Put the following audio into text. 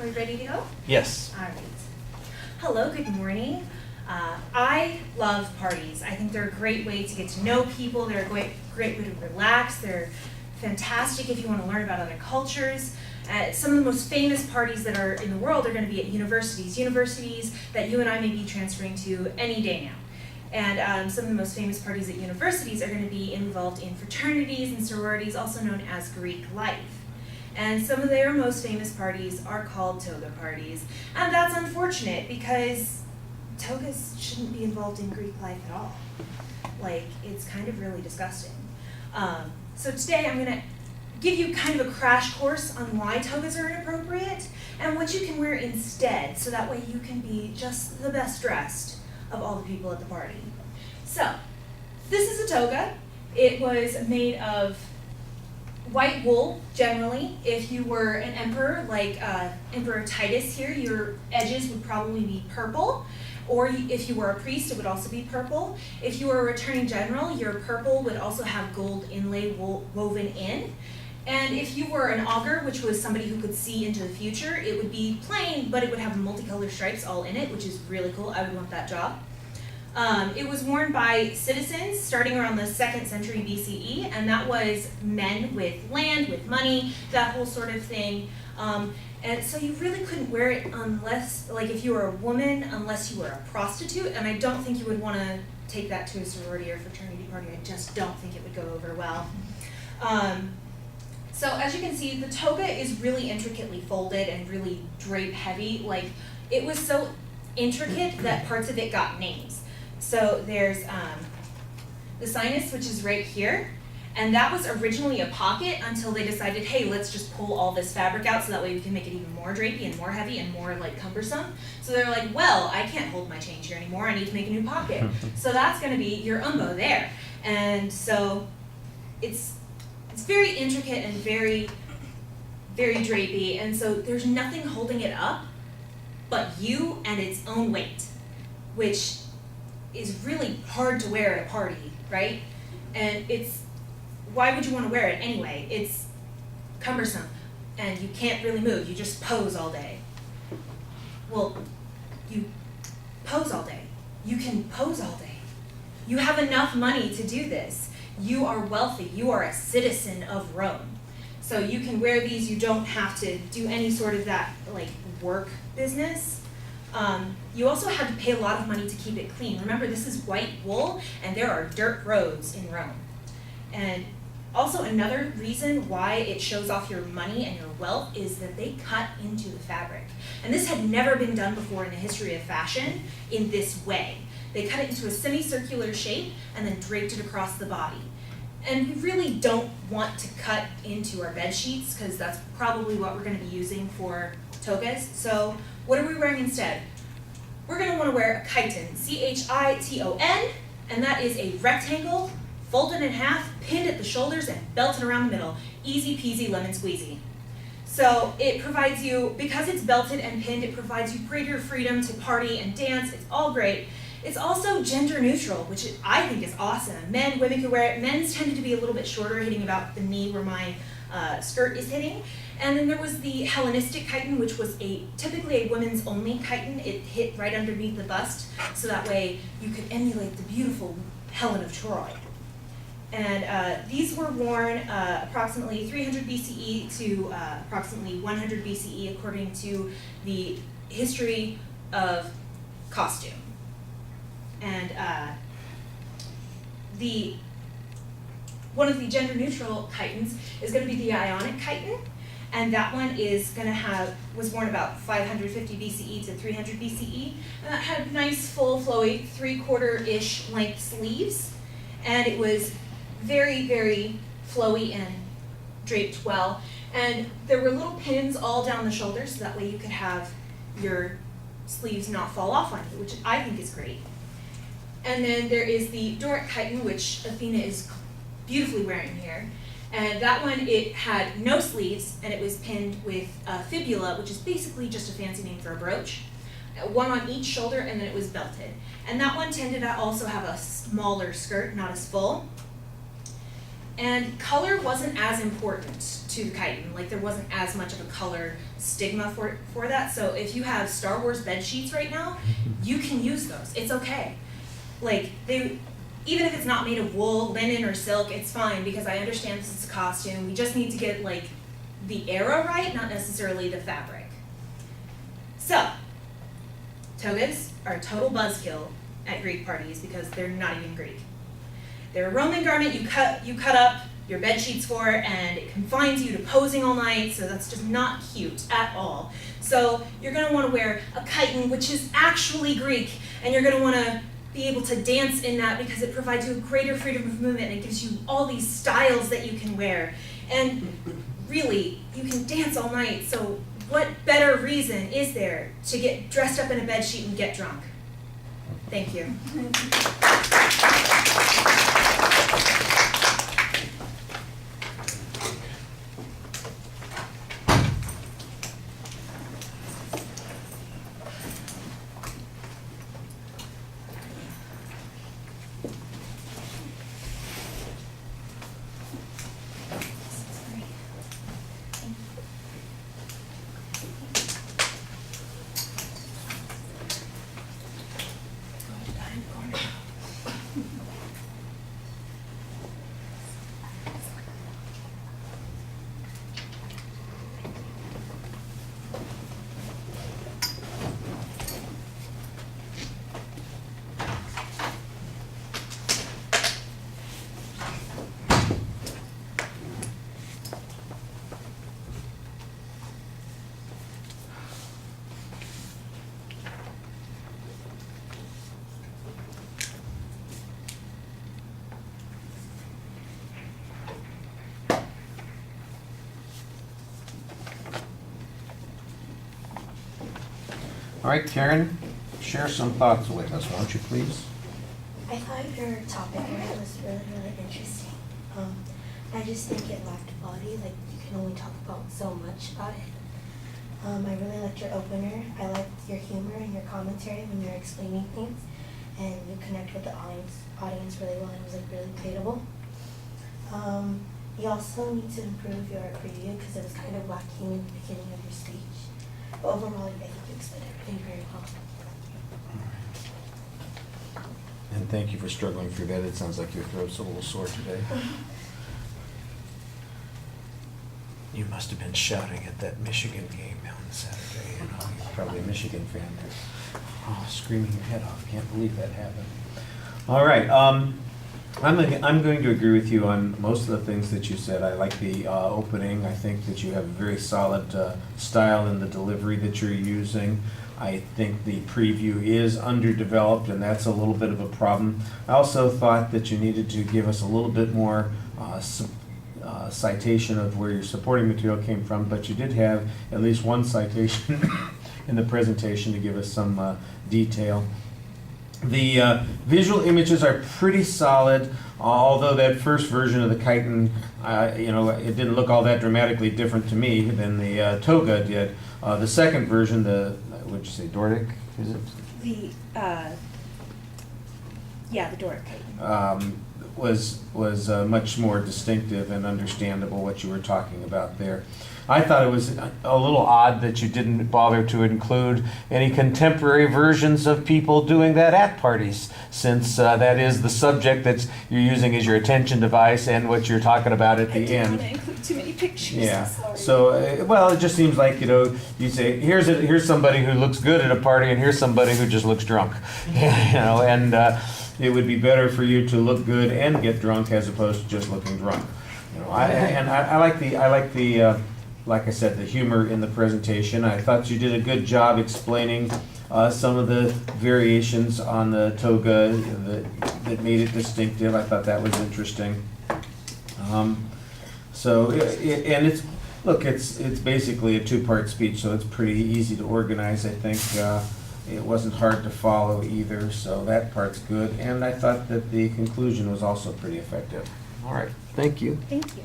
Are we ready to go? Yes. All right. Hello, good morning. I love parties. I think they're a great way to get to know people. They're a great way to relax. They're fantastic if you want to learn about other cultures. Some of the most famous parties that are in the world are going to be at universities that you and I may be transferring to any day now. And some of the most famous parties at universities are going to be involved in fraternities and sororities, also known as Greek life. And some of their most famous parties are called toga parties. And that's unfortunate because togas shouldn't be involved in Greek life at all. Like, it's kind of really disgusting. So today I'm going to give you kind of a crash course on why togas are inappropriate and what you can wear instead, so that way you can be just the best dressed of all the people at the party. So, this is a toga. It was made of white wool, generally. If you were an emperor, like Emperor Titus here, your edges would probably be purple. Or if you were a priest, it would also be purple. If you were a returning general, your purple would also have gold inlay woven in. And if you were an augur, which was somebody who could see into the future, it would be plain, but it would have multicolored stripes all in it, which is really cool. I would want that job. It was worn by citizens starting around the 2nd century BCE, and that was men with land, with money, that whole sort of thing. And so you really couldn't wear it unless, like if you were a woman, unless you were a prostitute, and I don't think you would want to take that to a sorority or fraternity party. I just don't think it would go over well. So as you can see, the toga is really intricately folded and really drape heavy. Like, it was so intricate that parts of it got names. So there's the sinus, which is right here, and that was originally a pocket until they decided, hey, let's just pull all this fabric out so that way we can make it even more drapey and more heavy and more like cumbersome. So they're like, well, I can't hold my change here anymore, I need to make a new pocket. So that's gonna be your umbo there. And so it's very intricate and very, very drapey, and so there's nothing holding it up but you and its own weight, which is really hard to wear at a party, right? And why would you want to wear it anyway? It's cumbersome, and you can't really move. You just pose all day. Well, you pose all day. You can pose all day. You have enough money to do this. You are wealthy. You are a citizen of Rome. So you can wear these. You don't have to do any sort of that like work business. You also had to pay a lot of money to keep it clean. Remember, this is white wool, and there are dirt roads in Rome. And also another reason why it shows off your money and your wealth is that they cut into the fabric. And this had never been done before in the history of fashion in this way. They cut it into a semicircular shape and then draped it across the body. And we really don't want to cut into our bed sheets because that's probably what we're going to be using for togas. So what are we wearing instead? We're going to want to wear a chiton, C-H-I-T-O-N, and that is a rectangle, folded in half, pinned at the shoulders, and belted around the middle. Easy peasy lemon squeezy. So it provides you, because it's belted and pinned, it provides you greater freedom to party and dance. It's all great. It's also gender neutral, which I think is awesome. Men, women can wear it. Men's tended to be a little bit shorter, hitting about the knee where my skirt is hitting. And then there was the Hellenistic chiton, which was typically a women's only chiton. It hit right underneath the bust, so that way you could emulate the beautiful Helen of Troy. And these were worn approximately 300 BCE to approximately 100 BCE, according to the history of costume. And one of the gender-neutral chitons is going to be the Ionic chiton, and that one was worn about 550 BCE to 300 BCE, and that had nice, full, flowy, 3/4-ish length sleeves, and it was very, very flowy and draped well. And there were little pins all down the shoulders, so that way you could have your sleeves not fall off on you, which I think is great. And then there is the Doric chiton, which Athena is beautifully wearing here. And that one, it had no sleeves, and it was pinned with fibula, which is basically just a fancy name for a brooch. One on each shoulder, and then it was belted. And that one tended to also have a smaller skirt, not as full. And color wasn't as important to the chitin, like there wasn't as much of a color stigma for that. So if you have Star Wars bed sheets right now, you can use those. It's okay. Like even if it's not made of wool, linen, or silk, it's fine because I understand this is a costume. We just need to get like the era right, not necessarily the fabric. So, togas are a total buzzkill at Greek parties because they're not even Greek. They're a Roman garment you cut up your bed sheets for, and it confines you to posing all night, so that's just not cute at all. So you're gonna wanna wear a chiton, which is actually Greek, and you're gonna wanna be able to dance in that because it provides you a greater freedom of movement and it gives you all these styles that you can wear. And really, you can dance all night, so what better reason is there to get dressed up in a bed sheet and get drunk? Thank you. All right, Karen, share some thoughts with us, won't you please? I thought your topic area was really, really interesting. I just think it lacked body, like you can only talk about so much about it. I really liked your opener. I liked your humor and your commentary when you're explaining things, and you connect with the audience really well, and it was like really relatable. You also need to improve your preview because it was kind of lacking in the beginning of your speech. But overall, I think you explained everything very well. And thank you for struggling through that. It sounds like your throat's a little sore today. You must have been shouting at that Michigan game on Saturday. You know, you're probably a Michigan fan there. Oh, screaming your head off. Can't believe that happened. All right. I'm going to agree with you on most of the things that you said. I like the opening. I think that you have a very solid style in the delivery that you're using. I think the preview is underdeveloped, and that's a little bit of a problem. I also thought that you needed to give us a little bit more citation of where your supporting material came from, but you did have at least one citation in the presentation to give us some detail. The visual images are pretty solid, although that first version of the chiton, it didn't look all that dramatically different to me than the toga did. The second version, what'd you say, Doric, is it? The Doric chiton. Was much more distinctive and understandable what you were talking about there. I thought it was a little odd that you didn't bother to include any contemporary versions of people doing that at parties, since that is the subject that you're using as your attention device and what you're talking about at the end. I didn't want to include too many pictures. Yeah. Sorry. So, it just seems like, you say, here's somebody who looks good at a party, and here's somebody who just looks drunk. And it would be better for you to look good and get drunk as opposed to just looking drunk. I like the like I said, the humor in the presentation. I thought you did a good job explaining some of the variations on the toga that made it distinctive. I thought that was interesting. It's basically a two-part speech, so it's pretty easy to organize. I think it wasn't hard to follow either, so that part's good. And I thought that the conclusion was also pretty effective. All right, thank you. Thank you.